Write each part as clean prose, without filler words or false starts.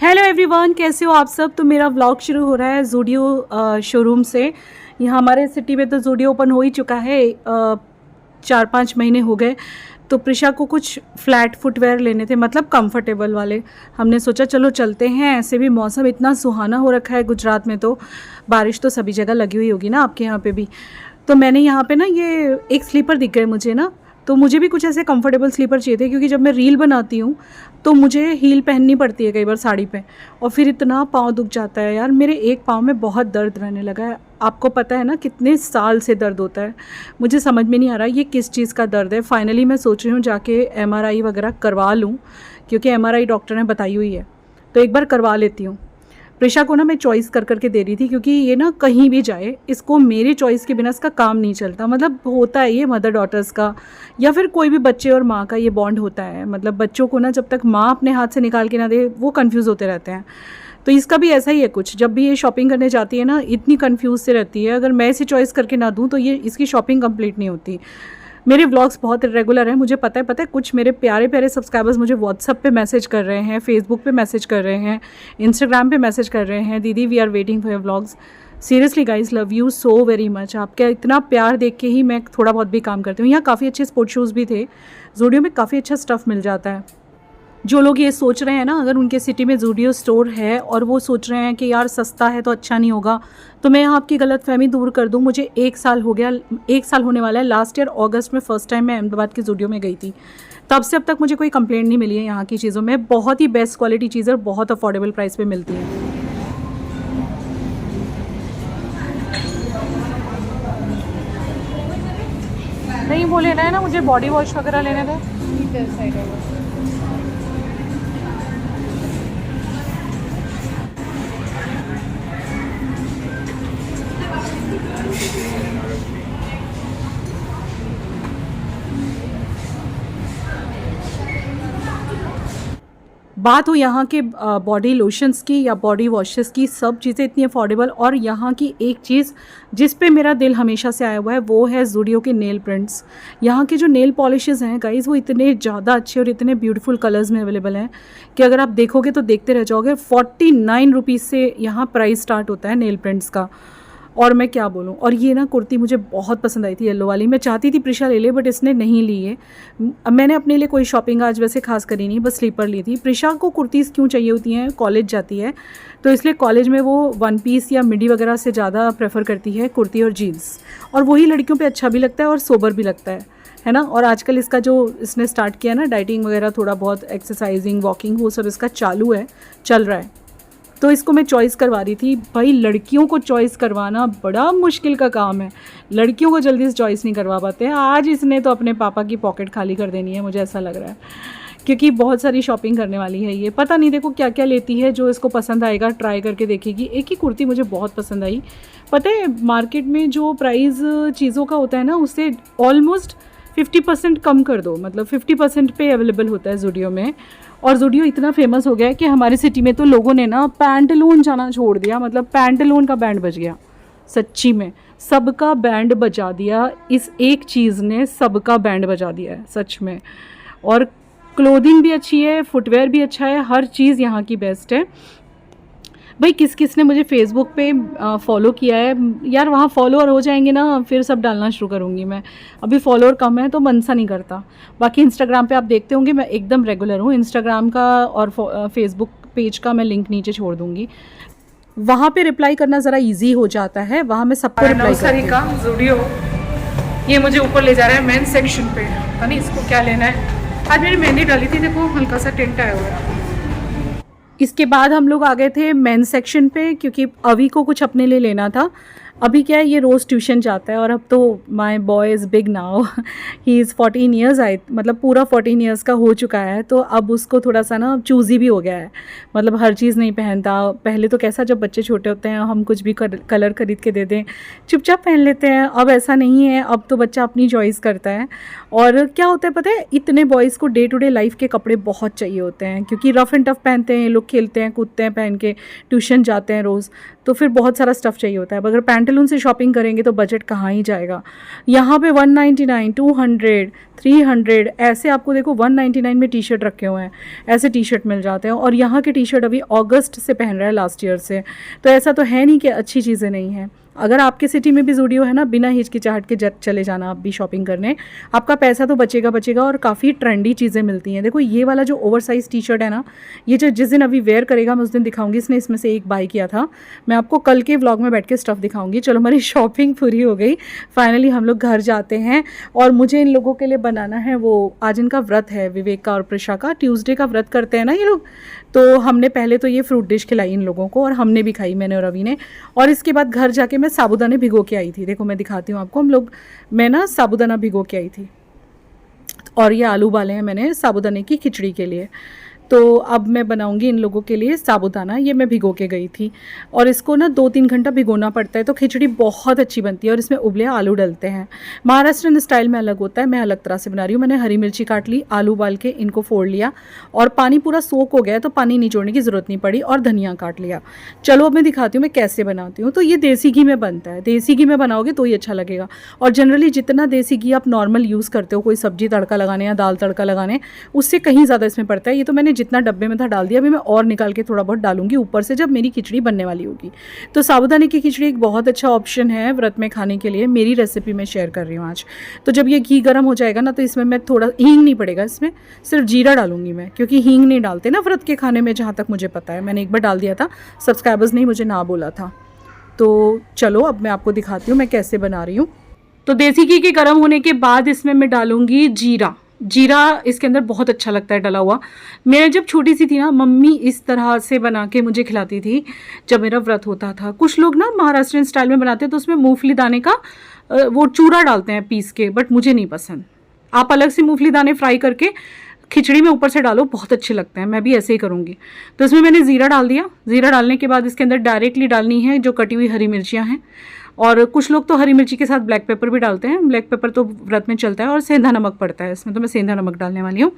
Hello everyone, कैसे हो आप सब। तो मेरा व्लॉग शुरू हो रहा है ज़ूडियो शोरूम से। यहाँ हमारे सिटी में तो ज़ूडियो ओपन हो ही चुका है, 4-5 महीने हो गए। तो प्रिशा को कुछ फ्लैट फुटवेयर लेने थे, मतलब कंफर्टेबल वाले। हमने सोचा चलो चलते हैं, ऐसे भी मौसम इतना सुहाना हो रखा है गुजरात में, तो बारिश तो सभी जगह लगी हुई होगी ना, आपके यहाँ पे भी। तो मैंने यहाँ पे ना ये एक स्लीपर दिख गए मुझे ना, तो मुझे भी कुछ ऐसे कंफर्टेबल स्लीपर चाहिए थे, क्योंकि जब मैं रील बनाती हूँ तो मुझे हील पहननी पड़ती है कई बार साड़ी पे, और फिर इतना पाँव दुख जाता है यार। मेरे एक पाँव में बहुत दर्द रहने लगा है, आपको पता है ना कितने साल से दर्द होता है। मुझे समझ में नहीं आ रहा ये किस चीज़ का दर्द है। फाइनली मैं सोच रही हूँ जाके MRI वगैरह करवा लूँ, क्योंकि MRI डॉक्टर ने बताई हुई है, तो एक बार करवा लेती हूँ। प्रिशा को ना मैं चॉइस कर करके दे रही थी, क्योंकि ये ना कहीं भी जाए इसको मेरी चॉइस के बिना इसका काम नहीं चलता। मतलब होता है ये मदर डॉटर्स का, या फिर कोई भी बच्चे और माँ का ये बॉन्ड होता है। मतलब बच्चों को ना जब तक माँ अपने हाथ से निकाल के ना दे, वो कंफ्यूज होते रहते हैं। तो इसका भी ऐसा ही है कुछ, जब भी ये शॉपिंग करने जाती है ना, इतनी कंफ्यूज से रहती है। अगर मैं इसे चॉइस करके ना दूँ तो ये इसकी शॉपिंग कंप्लीट नहीं होती। मेरे व्लॉग्स बहुत रेगुलर हैं, मुझे पता है कुछ मेरे प्यारे प्यारे सब्सक्राइबर्स मुझे व्हाट्सअप पे मैसेज कर रहे हैं, फेसबुक पे मैसेज कर रहे हैं, इंस्टाग्राम पे मैसेज कर रहे हैं, दीदी we are waiting for your vlogs. Seriously guys, love you so very much. आपका इतना प्यार देख के ही मैं थोड़ा बहुत भी काम करती हूँ। यहाँ काफ़ी अच्छे स्पोर्ट शूज़ भी थे, ज़ूडियो में काफ़ी अच्छा स्टफ़ मिल जाता है। जो लोग ये सोच रहे हैं ना, अगर उनके सिटी में ज़ूडियो स्टोर है और वो सोच रहे हैं कि यार सस्ता है तो अच्छा नहीं होगा, तो मैं आपकी गलतफहमी दूर कर दूं। मुझे 1 साल हो गया, 1 साल होने वाला है। लास्ट ईयर अगस्त में फ़र्स्ट टाइम मैं अहमदाबाद के ज़ूडियो में गई थी, तब से अब तक मुझे कोई कंप्लेंट नहीं मिली है यहाँ की चीज़ों में। बहुत ही बेस्ट क्वालिटी चीज़ें और बहुत अफोर्डेबल प्राइस पर मिलती है। नहीं, वो लेना है ना मुझे, बॉडी वॉश वगैरह लेने थे। बात हो यहाँ के बॉडी लोशंस की या बॉडी वॉशेस की, सब चीज़ें इतनी अफोर्डेबल। और यहाँ की एक चीज़ जिस पे मेरा दिल हमेशा से आया हुआ है, वो है ज़ूडियो के नेल प्रिंट्स। यहाँ के जो नेल पॉलिशेस हैं गाइज़, वो इतने ज़्यादा अच्छे और इतने ब्यूटीफुल कलर्स में अवेलेबल हैं कि अगर आप देखोगे तो देखते रह जाओगे। 49 रुपीज़ से यहाँ प्राइस स्टार्ट होता है नेल प्रिंट्स का। और मैं क्या बोलूँ। और ये ना कुर्ती मुझे बहुत पसंद आई थी, येलो वाली। मैं चाहती थी प्रिशा ले ले, बट इसने नहीं ली है। मैंने अपने लिए कोई शॉपिंग आज वैसे खास करी नहीं, बस स्लीपर ली थी। प्रिशा को कुर्तीज़ क्यों चाहिए होती हैं, कॉलेज जाती है तो इसलिए कॉलेज में वो 1 पीस या मिडी वगैरह से ज़्यादा प्रेफर करती है कुर्ती और जीन्स। और वही लड़कियों पे अच्छा भी लगता है और सोबर भी लगता है ना। और आजकल इसका जो इसने स्टार्ट किया ना, डाइटिंग वगैरह, थोड़ा बहुत एक्सरसाइजिंग, वॉकिंग, वो सब इसका चालू है, चल रहा है। तो इसको मैं चॉइस करवा रही थी। भाई लड़कियों को चॉइस करवाना बड़ा मुश्किल का काम है, लड़कियों को जल्दी से चॉइस नहीं करवा पाते हैं। आज इसने तो अपने पापा की पॉकेट खाली कर देनी है, मुझे ऐसा लग रहा है, क्योंकि बहुत सारी शॉपिंग करने वाली है ये। पता नहीं देखो क्या क्या लेती है, जो इसको पसंद आएगा ट्राई करके देखेगी। एक ही कुर्ती मुझे बहुत पसंद आई। पता है मार्केट में जो प्राइस चीज़ों का होता है ना, उससे ऑलमोस्ट 50% कम कर दो, मतलब 50% पे अवेलेबल होता है ज़ूडियो में। और ज़ूडियो इतना फेमस हो गया है कि हमारे सिटी में तो लोगों ने ना पैंटलून जाना छोड़ दिया। मतलब पैंटलून का बैंड बज गया, सच्ची में सबका बैंड बजा दिया। इस एक चीज़ ने सबका बैंड बजा दिया है सच में। और क्लोथिंग भी अच्छी है, फुटवेयर भी अच्छा है, हर चीज़ यहाँ की बेस्ट है। भाई किस किस ने मुझे फेसबुक पे फॉलो किया है यार, वहाँ फॉलोअर हो जाएंगे ना फिर सब डालना शुरू करूँगी मैं। अभी फॉलोअर कम है तो मन सा नहीं करता। बाकी इंस्टाग्राम पे आप देखते होंगे मैं एकदम रेगुलर हूँ। इंस्टाग्राम का और फेसबुक पेज का मैं लिंक नीचे छोड़ दूँगी, वहाँ पे रिप्लाई करना ज़रा ईजी हो जाता है। वहाँ मैं सबको रिप्लाई करती हूँ। ज़ूडियो ये मुझे ऊपर ले जा रहा है मेन सेक्शन पे, पता नहीं इसको क्या लेना है। आज मेरी मेहंदी डाली थी, देखो हल्का सा टेंट आया हुआ है। इसके बाद हम लोग आ गए थे मेन सेक्शन पे, क्योंकि अभी को कुछ अपने लिए लेना था। अभी क्या है, ये रोज़ ट्यूशन जाता है और अब तो my boy is big now, he is 14 years मतलब पूरा 14 ईयर्स का हो चुका है। तो अब उसको थोड़ा सा ना चूज़ी भी हो गया है, मतलब हर चीज़ नहीं पहनता। पहले तो कैसा, जब बच्चे छोटे होते हैं हम कुछ भी कलर खरीद के दे दें चुपचाप पहन लेते हैं। अब ऐसा नहीं है, अब तो बच्चा अपनी चॉइस करता है। और क्या होता है पता है, इतने बॉयज़ को डे टू डे लाइफ के कपड़े बहुत चाहिए होते हैं, क्योंकि रफ़ एंड टफ़ पहनते हैं ये लोग, खेलते हैं कूदते हैं पहन के, ट्यूशन जाते हैं रोज़। तो फिर बहुत सारा स्टफ़ चाहिए होता है। अब अगर पैंटालून से शॉपिंग करेंगे तो बजट कहाँ ही जाएगा। यहाँ पे 199, 200, 300 ऐसे आपको देखो 199 में टी शर्ट रखे हुए हैं, ऐसे टी शर्ट मिल जाते हैं। और यहाँ के टी शर्ट अभी अगस्त से पहन रहा है, लास्ट ईयर से, तो ऐसा तो है नहीं कि अच्छी चीज़ें नहीं हैं। अगर आपके सिटी में भी ज़ूडियो है ना, बिना हिचकिचाहट के चले जाना आप भी शॉपिंग करने, आपका पैसा तो बचेगा। और काफ़ी ट्रेंडी चीज़ें मिलती हैं। देखो ये वाला जो ओवरसाइज़ टी शर्ट है ना, ये जो जिस दिन अभी वेयर करेगा मैं उस दिन दिखाऊंगी। इसने इसमें से एक बाय किया था, मैं आपको कल के व्लॉग में बैठ के स्टफ़ दिखाऊंगी। चलो हमारी शॉपिंग पूरी हो गई, फाइनली हम लोग घर जाते हैं। और मुझे इन लोगों के लिए बनाना है वो, आज इनका व्रत है, विवेक का और प्रिशा का, ट्यूसडे का व्रत करते हैं ना ये लोग। तो हमने पहले तो ये फ्रूट डिश खिलाई इन लोगों को, और हमने भी खाई, मैंने और रवि ने। और इसके बाद घर जाके मैं साबूदाने भिगो के आई थी। देखो मैं दिखाती हूँ आपको, मैं ना साबूदाना भिगो के आई थी। और ये आलू उबाले हैं मैंने साबूदाने की खिचड़ी के लिए। तो अब मैं बनाऊंगी इन लोगों के लिए साबूदाना। ये मैं भिगो के गई थी, और इसको ना 2-3 घंटा भिगोना पड़ता है, तो खिचड़ी बहुत अच्छी बनती है। और इसमें उबले आलू डलते हैं, महाराष्ट्रन स्टाइल में अलग होता है। मैं अलग तरह से बना रही हूँ। मैंने हरी मिर्ची काट ली, आलू उबाल के इनको फोड़ लिया, और पानी पूरा सोख हो गया तो पानी निचोड़ने की ज़रूरत नहीं पड़ी, और धनिया काट लिया। चलो अब मैं दिखाती हूँ मैं कैसे बनाती हूँ। तो ये देसी घी में बनता है, देसी घी में बनाओगे तो ही अच्छा लगेगा। और जनरली जितना देसी घी आप नॉर्मल यूज़ करते हो, कोई सब्जी तड़का लगाने या दाल तड़का लगाने, उससे कहीं ज़्यादा इसमें पड़ता है। ये तो मैंने जितना डब्बे में था डाल दिया, अभी मैं और निकाल के थोड़ा बहुत डालूंगी ऊपर से जब मेरी खिचड़ी बनने वाली होगी। तो साबूदाने की खिचड़ी एक बहुत अच्छा ऑप्शन है व्रत में खाने के लिए। मेरी रेसिपी मैं शेयर कर रही हूँ आज। तो जब ये घी गर्म हो जाएगा ना, तो इसमें मैं थोड़ा हींग नहीं पड़ेगा, इसमें सिर्फ जीरा डालूंगी मैं, क्योंकि हींग नहीं डालते ना व्रत के खाने में, जहाँ तक मुझे पता है। मैंने एक बार डाल दिया था, सब्सक्राइबर्स ने मुझे ना बोला था। तो चलो अब मैं आपको दिखाती हूँ मैं कैसे बना रही हूँ। तो देसी घी के गर्म होने के बाद इसमें मैं डालूंगी जीरा। जीरा इसके अंदर बहुत अच्छा लगता है डला हुआ। मैं जब छोटी सी थी ना, मम्मी इस तरह से बना के मुझे खिलाती थी जब मेरा व्रत होता था। कुछ लोग ना महाराष्ट्रियन स्टाइल में बनाते हैं, तो उसमें मूंगफली दाने का वो चूरा डालते हैं पीस के, बट मुझे नहीं पसंद। आप अलग से मूंगफली दाने फ्राई करके खिचड़ी में ऊपर से डालो, बहुत अच्छे लगते हैं। मैं भी ऐसे ही करूँगी। तो इसमें मैंने ज़ीरा डाल दिया। ज़ीरा डालने के बाद इसके अंदर डायरेक्टली डालनी है जो कटी हुई हरी मिर्चियाँ हैं, और कुछ लोग तो हरी मिर्ची के साथ ब्लैक पेपर भी डालते हैं। ब्लैक पेपर तो व्रत में चलता है, और सेंधा नमक पड़ता है इसमें, तो मैं सेंधा नमक डालने वाली हूँ।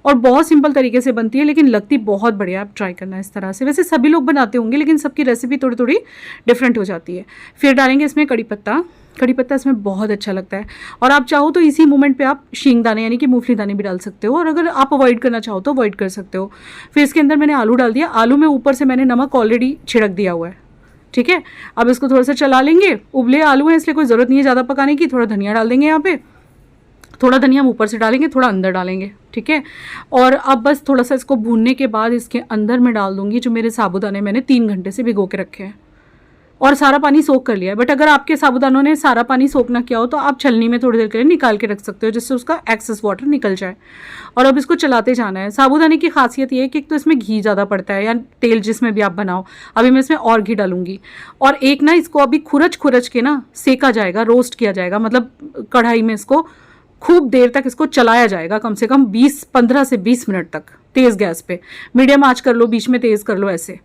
और बहुत सिंपल तरीके से बनती है, लेकिन लगती बहुत बढ़िया। आप ट्राई करना इस तरह से। वैसे सभी लोग बनाते होंगे, लेकिन सबकी रेसिपी थोड़ी थोड़ी डिफरेंट हो जाती है। फिर डालेंगे इसमें कड़ी पत्ता। कड़ी पत्ता इसमें बहुत अच्छा लगता है। और आप चाहो तो इसी मोमेंट पे आप शींगदाने यानी कि मूंगफली दाने भी डाल सकते हो, और अगर आप अवॉइड करना चाहो तो अवॉइड कर सकते हो। फिर इसके अंदर मैंने आलू डाल दिया। आलू में ऊपर से मैंने नमक ऑलरेडी छिड़क दिया हुआ है, ठीक है। अब इसको थोड़ा सा चला लेंगे। उबले आलू हैं इसलिए कोई ज़रूरत नहीं है ज़्यादा पकाने की। थोड़ा धनिया डाल देंगे, यहाँ पे थोड़ा धनिया हम ऊपर से डालेंगे, थोड़ा अंदर डालेंगे, ठीक है। और अब बस थोड़ा सा इसको भूनने के बाद इसके अंदर मैं डाल दूंगी जो मेरे साबूदाने मैंने 3 घंटे से भिगो के रखे हैं, और सारा पानी सोख कर लिया है। बट अगर आपके साबूदानों ने सारा पानी सोख ना किया हो तो आप छलनी में थोड़ी देर के लिए निकाल के रख सकते हो, जिससे उसका एक्सेस वाटर निकल जाए। और अब इसको चलाते जाना है। साबूदाने की खासियत ये है कि एक तो इसमें घी ज़्यादा पड़ता है, या तेल जिसमें भी आप बनाओ। अभी मैं इसमें और घी डालूंगी। और एक ना इसको अभी खुरच के ना सेका जाएगा, रोस्ट किया जाएगा, मतलब कढ़ाई में इसको खूब देर तक इसको चलाया जाएगा, कम से कम 15 से 20 मिनट तक, तेज़ गैस पे। मीडियम आंच कर लो, बीच में तेज़ कर लो, ऐसे।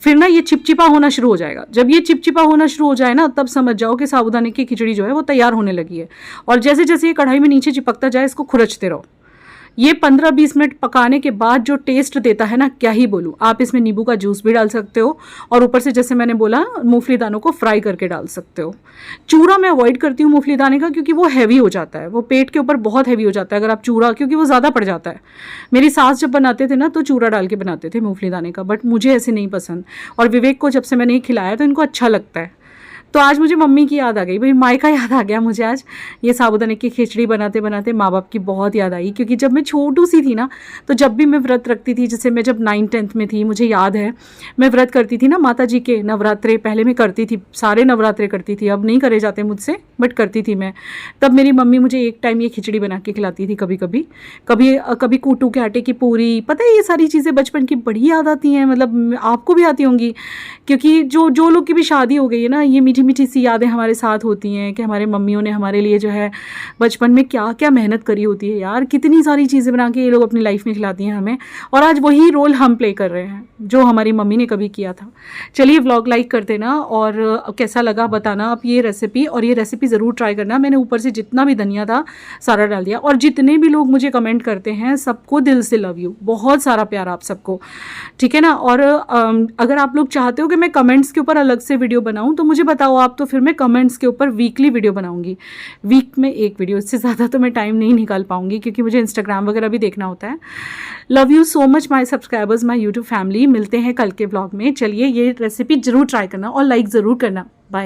फिर ना ये चिपचिपा होना शुरू हो जाएगा। जब ये चिपचिपा होना शुरू हो जाए ना, तब समझ जाओ कि साबूदाने की खिचड़ी जो है वो तैयार होने लगी है। और जैसे जैसे ये कढ़ाई में नीचे चिपकता जाए, इसको खुरचते रहो। ये 15-20 मिनट पकाने के बाद जो टेस्ट देता है ना, क्या ही बोलूँ। आप इसमें नींबू का जूस भी डाल सकते हो, और ऊपर से जैसे मैंने बोला मूंगफली दानों को फ्राई करके डाल सकते हो। चूरा मैं अवॉइड करती हूँ मूंगफली दाने का, क्योंकि वो हैवी हो जाता है, वो पेट के ऊपर बहुत हैवी हो जाता है अगर आप चूरा, क्योंकि वो ज़्यादा पड़ जाता है। मेरी सास जब बनाते थे ना तो चूरा डाल के बनाते थे मूंगफली दाने का, बट मुझे ऐसे नहीं पसंद। और विवेक को जब से मैंने ये खिलाया तो इनको अच्छा लगता है। तो आज मुझे मम्मी की याद आ गई, भाई मायका याद आ गया मुझे आज। ये साबूदाने की खिचड़ी बनाते बनाते माँ बाप की बहुत याद आई, क्योंकि जब मैं छोटू सी थी ना, तो जब भी मैं व्रत रखती थी, जैसे मैं जब 9th-10th में थी, मुझे याद है मैं व्रत करती थी ना माता जी के नवरात्रे। पहले मैं करती थी, सारे नवरात्रे करती थी, अब नहीं करे जाते मुझसे, बट करती थी मैं। तब मेरी मम्मी मुझे एक टाइम ये खिचड़ी बना के खिलाती थी, कभी कूटू के आटे की पूरी। पता है ये सारी चीज़ें बचपन की बड़ी याद आती हैं, मतलब आपको भी आती होंगी, क्योंकि जो लोग की भी शादी हो गई है ना, ये मीठी मीठी सी यादें हमारे साथ होती हैं कि हमारे मम्मियों ने हमारे लिए जो है बचपन में क्या क्या मेहनत करी होती है यार, कितनी सारी चीज़ें बना के ये लोग अपनी लाइफ में खिलाती हैं हमें, और आज वही रोल हम प्ले कर रहे हैं जो हमारी मम्मी ने कभी किया था। चलिए व्लॉग लाइक कर देना और कैसा लगा बताना आप ये रेसिपी, और ये रेसिपी ज़रूर ट्राई करना। मैंने ऊपर से जितना भी धनिया था सारा डाल दिया, और जितने भी लोग मुझे कमेंट करते हैं सबको दिल से लव यू, बहुत सारा प्यार आप सबको, ठीक है ना। और अगर आप लोग चाहते हो कि मैं कमेंट्स के ऊपर अलग से वीडियो बनाऊं तो मुझे बताओ आप, तो फिर मैं कमेंट्स के ऊपर वीकली वीडियो बनाऊंगी, वीक में एक वीडियो, इससे ज़्यादा तो मैं टाइम नहीं निकाल पाऊंगी क्योंकि मुझे इंस्टाग्राम वगैरह भी देखना होता है। Love you so much my subscribers, my YouTube family. मिलते हैं कल के ब्लॉग में। चलिए ये रेसिपी ज़रूर ट्राई करना और लाइक ज़रूर करना। बाय।